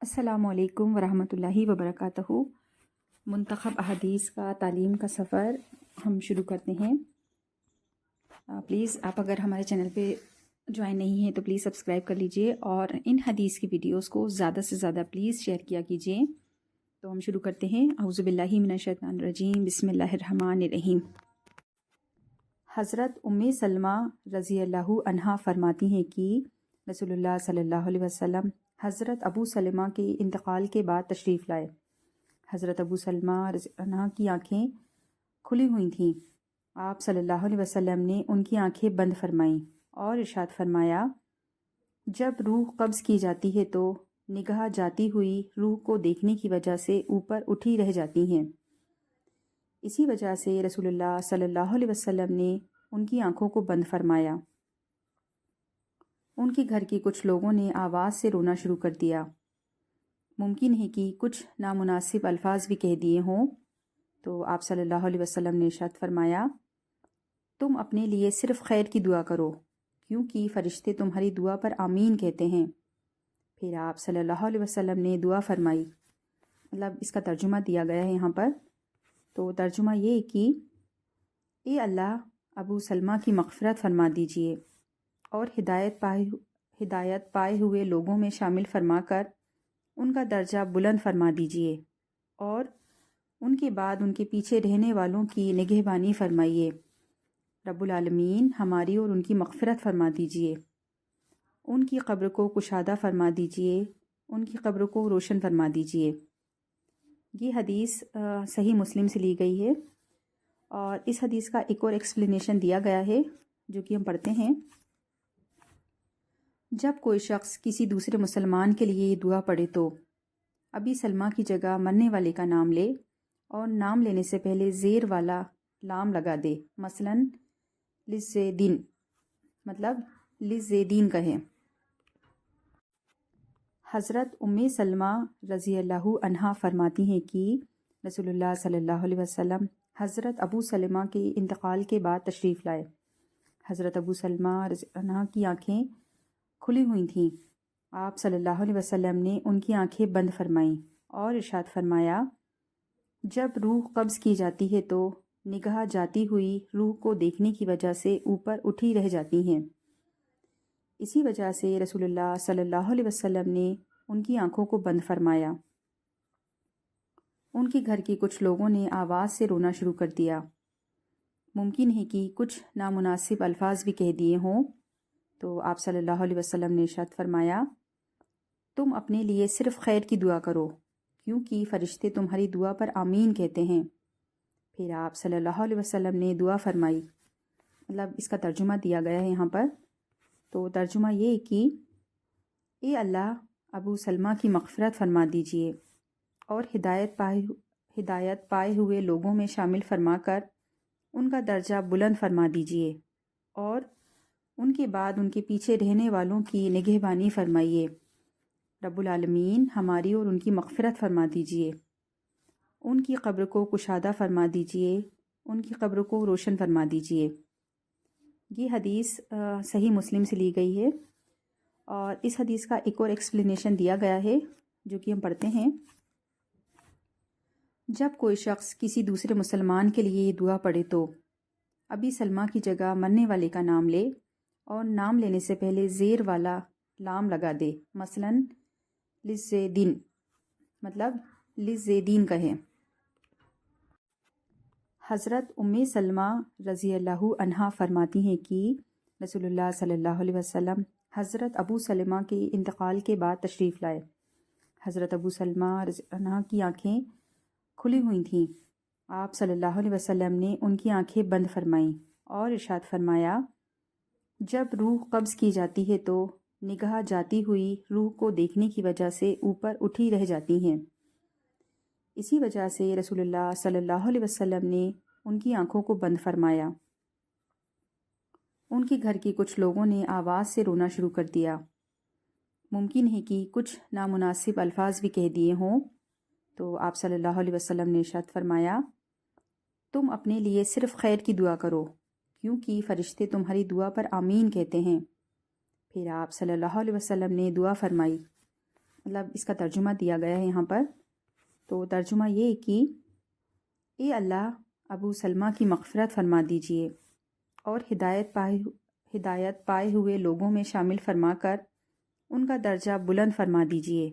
अस्सलामु अलैकुम वरहमतुल्लाहि वबरकातुहू। मुंतखब अहदीस का तालीम का सफ़र हम शुरू करते हैं। प्लीज़ आप अगर हमारे चैनल पे ज्वाइन नहीं है तो प्लीज़ सब्सक्राइब कर लीजिए और इन हदीस की वीडियोस को ज़्यादा से ज़्यादा प्लीज़ शेयर किया कीजिए। तो हम शुरू करते हैं। औज़ु बिल्लाहि मिनश शैतानिर रजीम, बिस्मिल्लाहिर रहमानिर रहीम। हज़रत उम्मे सलमा रज़ी अल्लाहु अन्हा फरमाती हैं कि रसूलुल्लाह सल्लल्लाहु अलैहि वसल्लम हज़रत अबू सलमा के इंतकाल के बाद तशरीफ़ लाए। हज़रत अबू सलमा अन्हा की आँखें खुली हुई थीं। आप सल्लल्लाहु अलैहि वसल्लम ने उनकी आँखें बंद फरमाईं और इरशाद फरमाया, जब रूह कब्ज़ की जाती है तो निगाह जाती हुई रूह को देखने की वजह से ऊपर उठी रह जाती हैं। इसी वजह से रसूलुल्लाह सल्लल्लाहु अलैहि वसल्लम ने उनकी आँखों को बंद फरमाया। उनके घर के कुछ लोगों ने आवाज़ से रोना शुरू कर दिया। मुमकिन है कि कुछ नामुनासिब अल्फाज भी कह दिए हों, तो आप सल्लल्लाहु अलैहि वसल्लम ने इरशाद फरमाया, तुम अपने लिए सिर्फ़ खैर की दुआ करो, क्योंकि फ़रिश्ते तुम्हारी दुआ पर आमीन कहते हैं। फिर आप सल्लल्लाहु अलैहि वसल्लम ने दुआ फरमाई। मतलब इसका तर्जुमा दिया गया है यहाँ पर। तो तर्जुमा ये है कि ए अल्लाह, अबू सलमा की मग़फ़िरत फ़रमा दीजिए और हिदायत पाए हुए लोगों में शामिल फरमाकर उनका दर्जा बुलंद फरमा दीजिए और उनके बाद उनके पीछे रहने वालों की निगहबानी फरमाइए। रब्बुल आलमीन हमारी और उनकी मग़फ़िरत फरमा दीजिए, उनकी क़ब्र को कुशादा फरमा दीजिए, उनकी क़ब्र को रोशन फरमा दीजिए। ये हदीस सही मुस्लिम से ली गई है और इस हदीस का एक और एक्सप्लेनेशन दिया गया है जो कि हम पढ़ते हैं। जब कोई शख्स किसी दूसरे मुसलमान के लिए ये दुआ पढ़े तो अबी सलमा की जगह मरने वाले का नाम ले और नाम लेने से पहले ज़ेर वाला लाम लगा दे। मसलन लिज़्ज़ेदीन, मतलब लिज़्ज़ेदीन कहें। हज़रत उम्मे सलमा रज़ी अल्लाहु अन्हा फरमाती हैं कि रसूलुल्लाह सल्लल्लाहु अलैहि वसल्लम हज़रत अबू सलमा के इंतकाल के बाद तशरीफ़ लाए। हज़रत अबू सलमा रज़ी अन्हा की आँखें खुली हुई थीं। आप सल्लल्लाहु अलैहि वसल्लम ने उनकी आँखें बंद फरमाईं और इरशाद फरमाया, जब रूह कब्ज़ की जाती है तो निगाह जाती हुई रूह को देखने की वजह से ऊपर उठी रह जाती हैं। इसी वजह से रसूलुल्लाह सल्लल्लाहु अलैहि वसल्लम ने उनकी आँखों को बंद फरमाया। उनके घर के कुछ लोगों ने आवाज़ से रोना शुरू कर दिया। मुमकिन है कि कुछ नामुनासिब अल्फाज भी कह दिए हों, तो आप सल्लल्लाहु अलैहि वसल्लम ने इरशाद फरमाया, तुम अपने लिए सिर्फ़ खैर की दुआ करो, क्योंकि फ़रिश्ते तुम्हारी दुआ पर आमीन कहते हैं। फिर आप सल्लल्लाहु अलैहि वसल्लम ने दुआ फरमाई। मतलब इसका तर्जुमा दिया गया है यहाँ पर। तो तर्जुमा ये है कि ए अल्लाह, अबू सलमा की मग़फ़िरत फ़रमा दीजिए और हिदायत पाए हुए लोगों में शामिल फरमाकर उनका दर्जा बुलंद फरमा दीजिए और उनके बाद उनके पीछे रहने वालों की निगहबानी फरमाइए। रब्बुल आलमीन हमारी और उनकी मग़फ़िरत फरमा दीजिए, उनकी क़ब्र को कुशादा फरमा दीजिए, उनकी क़ब्र को रोशन फरमा दीजिए। ये हदीस सही मुस्लिम से ली गई है और इस हदीस का एक और एक्सप्लेनेशन दिया गया है जो कि हम पढ़ते हैं। जब कोई शख्स किसी दूसरे मुसलमान के लिए ये दुआ पढ़े तो अबी सलमा की जगह मरने वाले का नाम ले और नाम लेने से पहले ज़ेर वाला लाम लगा दे। मसलन लिज़्ज़ेदीन, मतलब लिज़्ज़ेदीन कहें। हज़रत उम्मे सलमा रज़ी अल्लाहु अन्हा फरमाती हैं कि रसूलुल्लाह सल्लल्लाहु अलैहि वसल्लम हज़रत अबू सलमा के इंतकाल के बाद तशरीफ़ लाए। हज़रत अबू सलमा रज़ी अन्हा की आँखें खुली हुई थीं। आप सल्लल्लाहु अलैहि वसल्लम ने उनकी आँखें बंद फरमाईं और इरशाद फरमाया, जब रूह कब्ज़ की जाती है तो निगाह जाती हुई रूह को देखने की वजह से ऊपर उठी रह जाती हैं। इसी वजह से रसूलुल्लाह सल्लल्लाहु अलैहि वसल्लम ने उनकी आँखों को बंद फरमाया। उनके घर के कुछ लोगों ने आवाज़ से रोना शुरू कर दिया। मुमकिन है कि कुछ नामुनासिब अल्फाज भी कह दिए हों, तो आप सल्लल्लाहु अलैहि वसल्लम ने इरशाद फरमाया, तुम अपने लिए सिर्फ़ खैर की दुआ करो, क्योंकि फ़रिश्ते तुम्हारी दुआ पर आमीन कहते हैं। फिर आप सल्लल्लाहु अलैहि वसल्लम ने दुआ फरमाई। مطلب اس کا ترجمہ دیا گیا ہے یہاں پر. تو ترجمہ یہ کہ اے اللہ ابو سلمہ کی مغفرت فرما دیجئے اور ہدایت پائے ہوئے لوگوں میں شامل فرما کر ان کا درجہ بلند فرما دیجئے.